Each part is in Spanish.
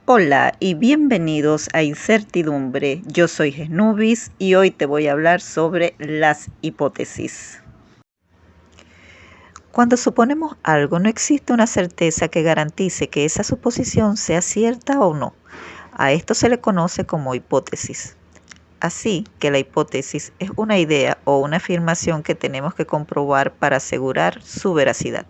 Hola y bienvenidos a Incertidumbre. Yo soy Genubis y hoy te voy a hablar sobre las hipótesis. Cuando suponemos algo, no existe una certeza que garantice que esa suposición sea cierta o no. A esto se le conoce como hipótesis. Así que la hipótesis es una idea o una afirmación que tenemos que comprobar para asegurar su veracidad.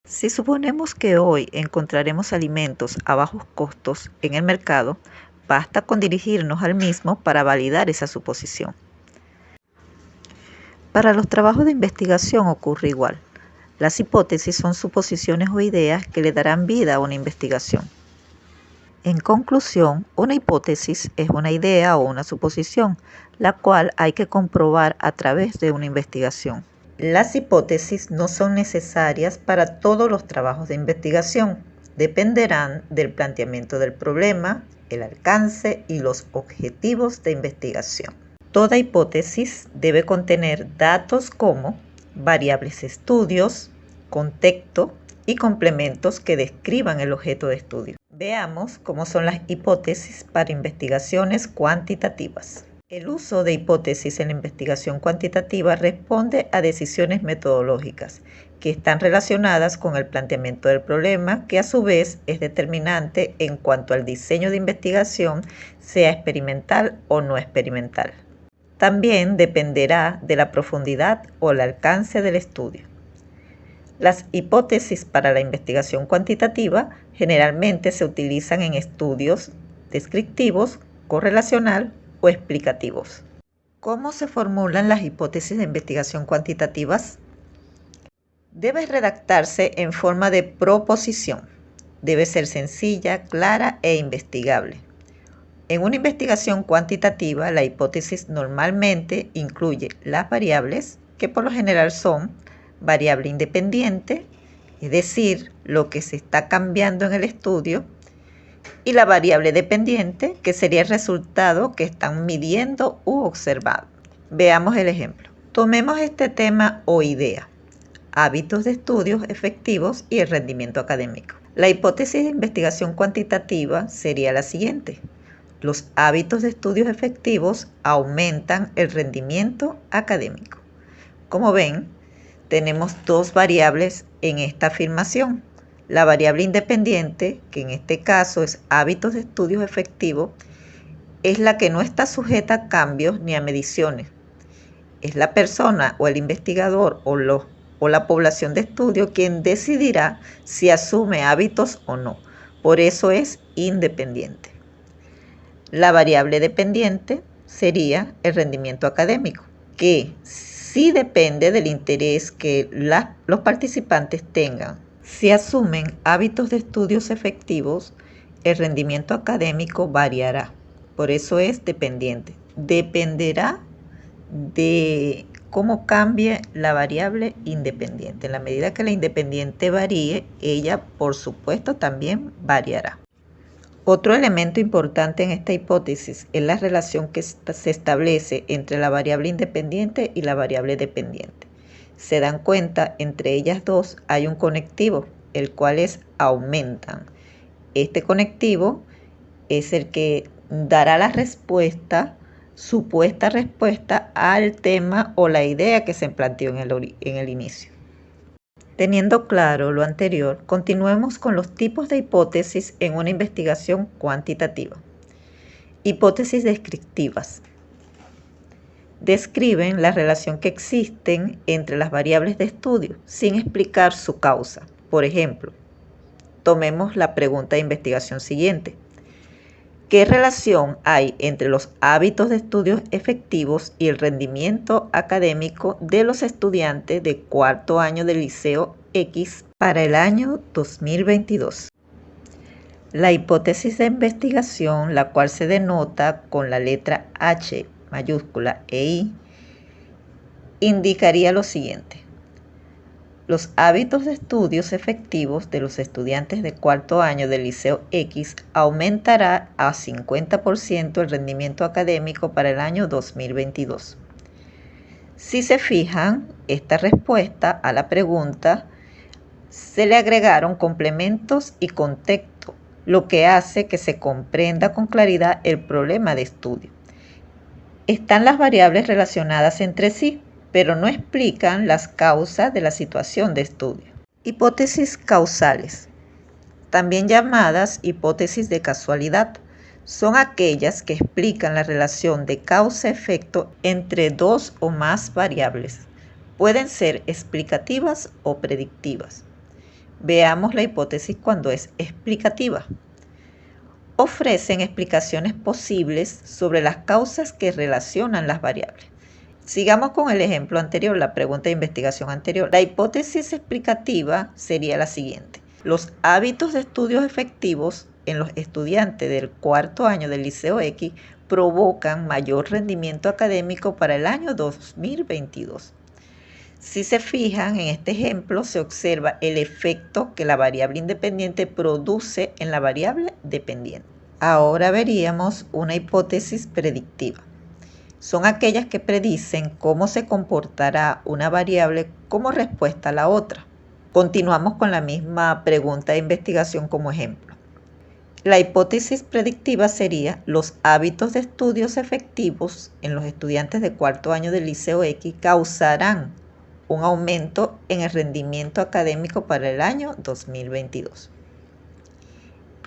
Si suponemos que hoy encontraremos alimentos a bajos costos en el mercado, basta con dirigirnos al mismo para validar esa suposición. Para los trabajos de investigación ocurre igual. Las hipótesis son suposiciones o ideas que le darán vida a una investigación. En conclusión, una hipótesis es una idea o una suposición, la cual hay que comprobar a través de una investigación. Las hipótesis no son necesarias para todos los trabajos de investigación. Dependerán del planteamiento del problema, el alcance y los objetivos de investigación. Toda hipótesis debe contener datos como variables de estudios, contexto y complementos que describan el objeto de estudio. Veamos cómo son las hipótesis para investigaciones cuantitativas. El uso de hipótesis en la investigación cuantitativa responde a decisiones metodológicas que están relacionadas con el planteamiento del problema, que a su vez es determinante en cuanto al diseño de investigación, sea experimental o no experimental. También dependerá de la profundidad o el alcance del estudio. Las hipótesis para la investigación cuantitativa generalmente se utilizan en estudios descriptivos, correlacional o explicativos. ¿Cómo se formulan las hipótesis de investigación cuantitativas? Debe redactarse en forma de proposición. Debe ser sencilla, clara e investigable. En una investigación cuantitativa, la hipótesis normalmente incluye las variables, que por lo general son variable independiente, es decir, lo que se está cambiando en el estudio, y la variable dependiente, que sería el resultado que están midiendo u observando. Veamos el ejemplo. Tomemos este tema o idea: hábitos de estudios efectivos y el rendimiento académico. La hipótesis de investigación cuantitativa sería la siguiente: los hábitos de estudios efectivos aumentan el rendimiento académico. Como ven, tenemos dos variables en esta afirmación. La variable independiente, que en este caso es hábitos de estudios efectivos, es la que no está sujeta a cambios ni a mediciones. Es la persona o el investigador o la población de estudio quien decidirá si asume hábitos o no. Por eso es independiente. La variable dependiente sería el rendimiento académico, que sí depende del interés que los participantes tengan. Si asumen hábitos de estudios efectivos, el rendimiento académico variará. Por eso es dependiente. Dependerá de cómo cambie la variable independiente. En la medida que la independiente varíe, ella por supuesto también variará. Otro elemento importante en esta hipótesis es la relación que se establece entre la variable independiente y la variable dependiente. Se dan cuenta, entre ellas dos hay un conectivo, el cual es aumentan. Este conectivo es el que dará la respuesta, supuesta respuesta al tema o la idea que se planteó en el inicio. Teniendo claro lo anterior, continuemos con los tipos de hipótesis en una investigación cuantitativa. Hipótesis descriptivas. Describen la relación que existen entre las variables de estudio sin explicar su causa. Por ejemplo, tomemos la pregunta de investigación siguiente: ¿qué relación hay entre los hábitos de estudios efectivos y el rendimiento académico de los estudiantes de cuarto año del Liceo X para el año 2022? La hipótesis de investigación, la cual se denota con la letra H mayúscula e I, indicaría lo siguiente: los hábitos de estudios efectivos de los estudiantes de cuarto año del Liceo X aumentará a 50% el rendimiento académico para el año 2022. Si se fijan, esta respuesta a la pregunta se le agregaron complementos y contexto, lo que hace que se comprenda con claridad el problema de estudio. Están las variables relacionadas entre sí, pero no explican las causas de la situación de estudio. Hipótesis causales, también llamadas hipótesis de casualidad, son aquellas que explican la relación de causa-efecto entre dos o más variables. Pueden ser explicativas o predictivas. Veamos la hipótesis cuando es explicativa. Ofrecen explicaciones posibles sobre las causas que relacionan las variables. Sigamos con el ejemplo anterior, la pregunta de investigación anterior. La hipótesis explicativa sería la siguiente. Los hábitos de estudios efectivos en los estudiantes del cuarto año del Liceo X provocan mayor rendimiento académico para el año 2022. Si se fijan en este ejemplo, se observa el efecto que la variable independiente produce en la variable dependiente. Ahora veríamos una hipótesis predictiva. Son aquellas que predicen cómo se comportará una variable como respuesta a la otra. Continuamos con la misma pregunta de investigación como ejemplo. La hipótesis predictiva sería: los hábitos de estudios efectivos en los estudiantes de cuarto año del Liceo X causarán un aumento en el rendimiento académico para el año 2022.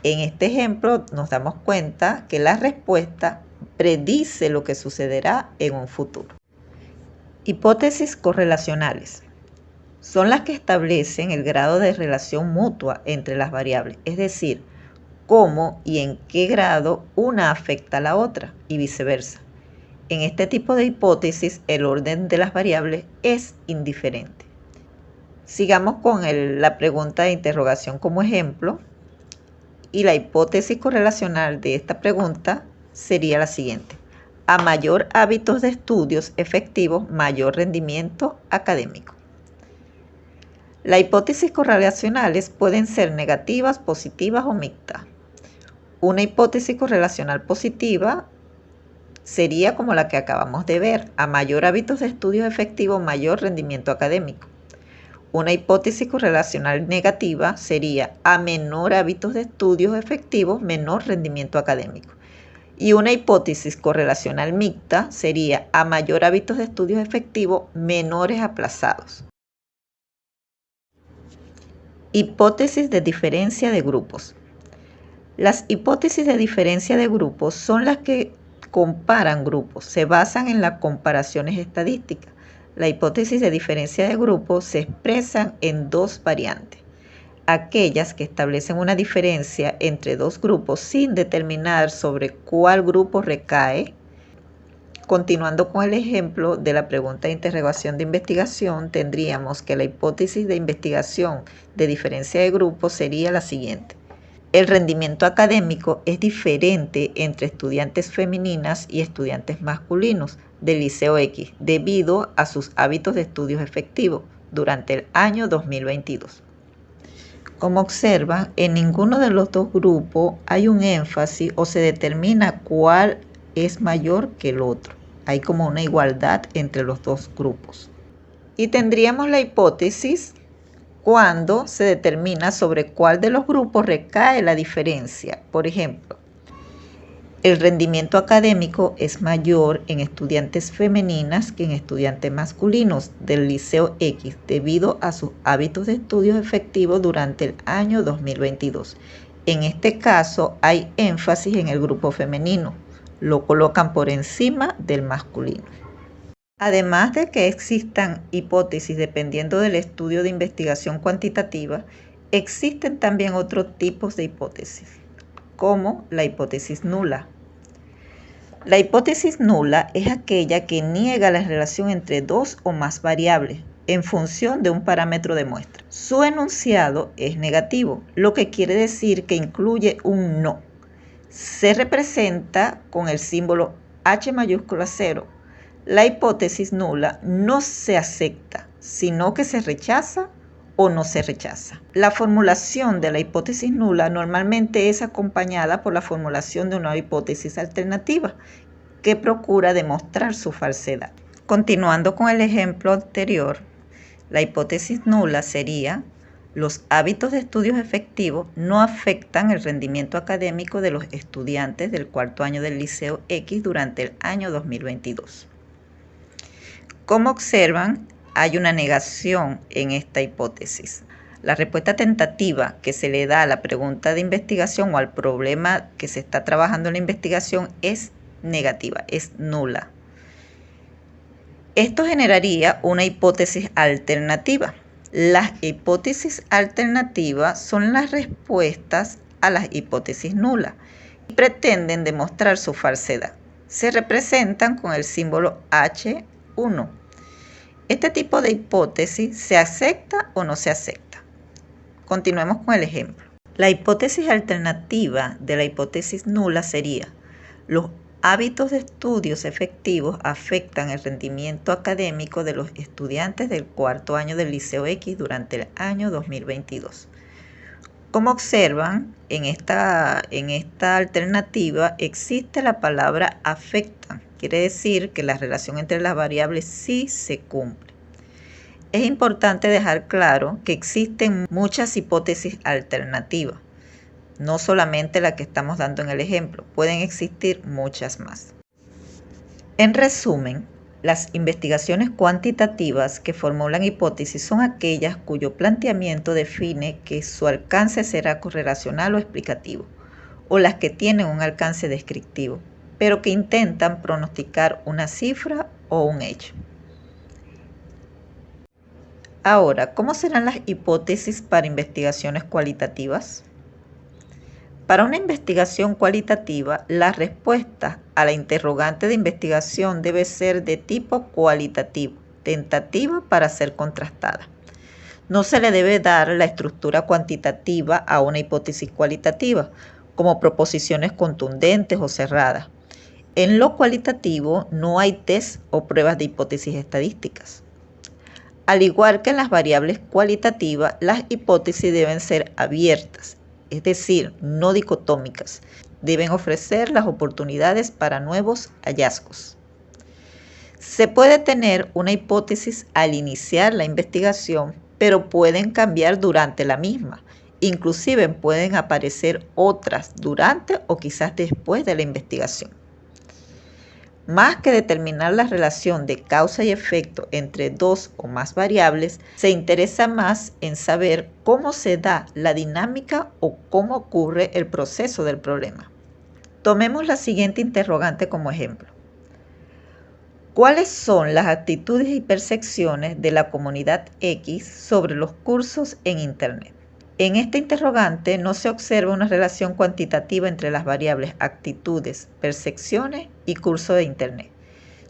En este ejemplo nos damos cuenta que la respuesta predice lo que sucederá en un futuro. Hipótesis correlacionales son las que establecen el grado de relación mutua entre las variables, es decir, cómo y en qué grado una afecta a la otra y viceversa. En este tipo de hipótesis, el orden de las variables es indiferente. Sigamos con la pregunta de interrogación como ejemplo, y la hipótesis correlacional de esta pregunta sería la siguiente: a mayor hábitos de estudios efectivos, mayor rendimiento académico. Las hipótesis correlacionales pueden ser negativas, positivas o mixtas. Una hipótesis correlacional positiva sería como la que acabamos de ver: a mayor hábitos de estudios efectivos, mayor rendimiento académico. Una hipótesis correlacional negativa sería: a menor hábitos de estudios efectivos, menor rendimiento académico. Y una hipótesis correlacional mixta sería: a mayor hábitos de estudios efectivos, menores aplazados. Hipótesis de diferencia de grupos. Las hipótesis de diferencia de grupos son las que comparan grupos, se basan en las comparaciones estadísticas. La hipótesis de diferencia de grupos se expresan en dos variantes: aquellas que establecen una diferencia entre dos grupos sin determinar sobre cuál grupo recae. Continuando con el ejemplo de la pregunta de interrogación de investigación, tendríamos que la hipótesis de investigación de diferencia de grupos sería la siguiente: el rendimiento académico es diferente entre estudiantes femeninas y estudiantes masculinos del Liceo X debido a sus hábitos de estudios efectivos durante el año 2022. Como observan, en ninguno de los dos grupos hay un énfasis o se determina cuál es mayor que el otro. Hay como una igualdad entre los dos grupos. Y tendríamos la hipótesis cuando se determina sobre cuál de los grupos recae la diferencia. Por ejemplo, el rendimiento académico es mayor en estudiantes femeninas que en estudiantes masculinos del Liceo X debido a sus hábitos de estudios efectivos durante el año 2022. En este caso hay énfasis en el grupo femenino, lo colocan por encima del masculino. Además de que existan hipótesis dependiendo del estudio de investigación cuantitativa, existen también otros tipos de hipótesis, como la hipótesis nula. La hipótesis nula es aquella que niega la relación entre dos o más variables en función de un parámetro de muestra. Su enunciado es negativo, lo que quiere decir que incluye un no. Se representa con el símbolo H mayúscula 0. La hipótesis nula no se acepta, sino que se rechaza o no se rechaza. La formulación de la hipótesis nula normalmente es acompañada por la formulación de una hipótesis alternativa que procura demostrar su falsedad. Continuando con el ejemplo anterior, la hipótesis nula sería: Los hábitos de estudios efectivos no afectan el rendimiento académico de los estudiantes del cuarto año del Liceo X durante el año 2022. Como observan, hay una negación en esta hipótesis. La respuesta tentativa que se le da a la pregunta de investigación o al problema que se está trabajando en la investigación es negativa, es nula. Esto generaría una hipótesis alternativa. Las hipótesis alternativas son las respuestas a las hipótesis nulas y pretenden demostrar su falsedad. Se representan con el símbolo H1. Este tipo de hipótesis se acepta o no se acepta. Continuemos con el ejemplo. La hipótesis alternativa de la hipótesis nula sería: los hábitos de estudios efectivos afectan el rendimiento académico de los estudiantes del cuarto año del Liceo X durante el año 2022. Como observan, en esta alternativa existe la palabra afectan. Quiere decir que la relación entre las variables sí se cumple. Es importante dejar claro que existen muchas hipótesis alternativas. No solamente la que estamos dando en el ejemplo, pueden existir muchas más. En resumen, las investigaciones cuantitativas que formulan hipótesis son aquellas cuyo planteamiento define que su alcance será correlacional o explicativo, o las que tienen un alcance descriptivo, pero que intentan pronosticar una cifra o un hecho. Ahora, ¿cómo serán las hipótesis para investigaciones cualitativas? Para una investigación cualitativa, la respuesta a la interrogante de investigación debe ser de tipo cualitativo, tentativa para ser contrastada. No se le debe dar la estructura cuantitativa a una hipótesis cualitativa, como proposiciones contundentes o cerradas. En lo cualitativo no hay test o pruebas de hipótesis estadísticas. Al igual que en las variables cualitativas, las hipótesis deben ser abiertas, es decir, no dicotómicas. Deben ofrecer las oportunidades para nuevos hallazgos. Se puede tener una hipótesis al iniciar la investigación, pero pueden cambiar durante la misma. Inclusive pueden aparecer otras durante o quizás después de la investigación. Más que determinar la relación de causa y efecto entre dos o más variables, se interesa más en saber cómo se da la dinámica o cómo ocurre el proceso del problema. Tomemos la siguiente interrogante como ejemplo. ¿Cuáles son las actitudes y percepciones de la comunidad X sobre los cursos en Internet? En esta interrogante no se observa una relación cuantitativa entre las variables actitudes, percepciones y curso de Internet.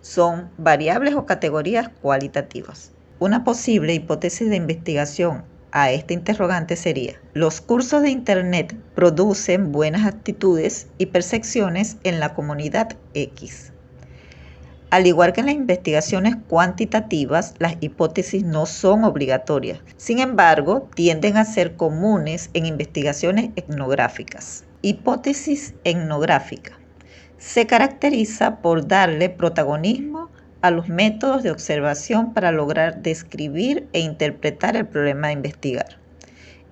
Son variables o categorías cualitativas. Una posible hipótesis de investigación a esta interrogante sería: los cursos de Internet producen buenas actitudes y percepciones en la comunidad X. Al igual que en las investigaciones cuantitativas, las hipótesis no son obligatorias. Sin embargo, tienden a ser comunes en investigaciones etnográficas. Hipótesis etnográfica. Se caracteriza por darle protagonismo a los métodos de observación para lograr describir e interpretar el problema a investigar.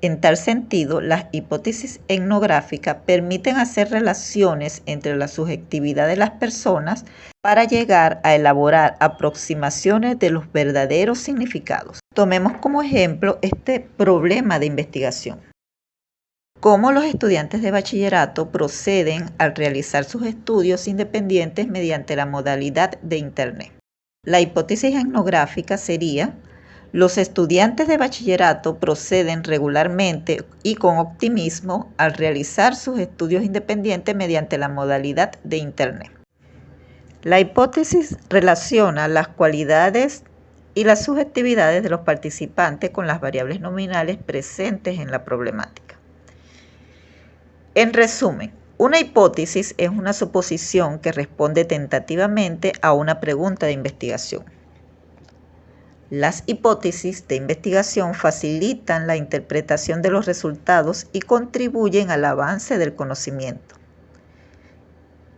En tal sentido, las hipótesis etnográficas permiten hacer relaciones entre la subjetividad de las personas para llegar a elaborar aproximaciones de los verdaderos significados. Tomemos como ejemplo este problema de investigación. ¿Cómo los estudiantes de bachillerato proceden al realizar sus estudios independientes mediante la modalidad de Internet? La hipótesis etnográfica sería: los estudiantes de bachillerato proceden regularmente y con optimismo al realizar sus estudios independientes mediante la modalidad de Internet. La hipótesis relaciona las cualidades y las subjetividades de los participantes con las variables nominales presentes en la problemática. En resumen, una hipótesis es una suposición que responde tentativamente a una pregunta de investigación. Las hipótesis de investigación facilitan la interpretación de los resultados y contribuyen al avance del conocimiento.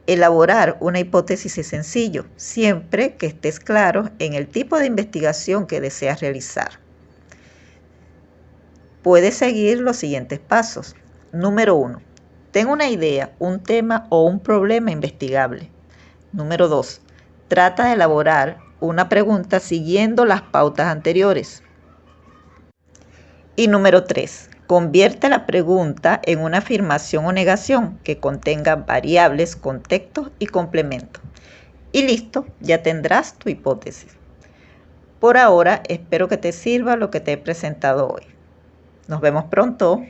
Elaborar una hipótesis es sencillo, siempre que estés claro en el tipo de investigación que deseas realizar. Puedes seguir los siguientes pasos. Número 1. Ten una idea, un tema o un problema investigable. Número 2. Trata de elaborar una pregunta siguiendo las pautas anteriores. Y número 3. Convierte la pregunta en una afirmación o negación que contenga variables, contextos y complementos. Y listo, ya tendrás tu hipótesis. Por ahora, espero que te sirva lo que te he presentado hoy. Nos vemos pronto.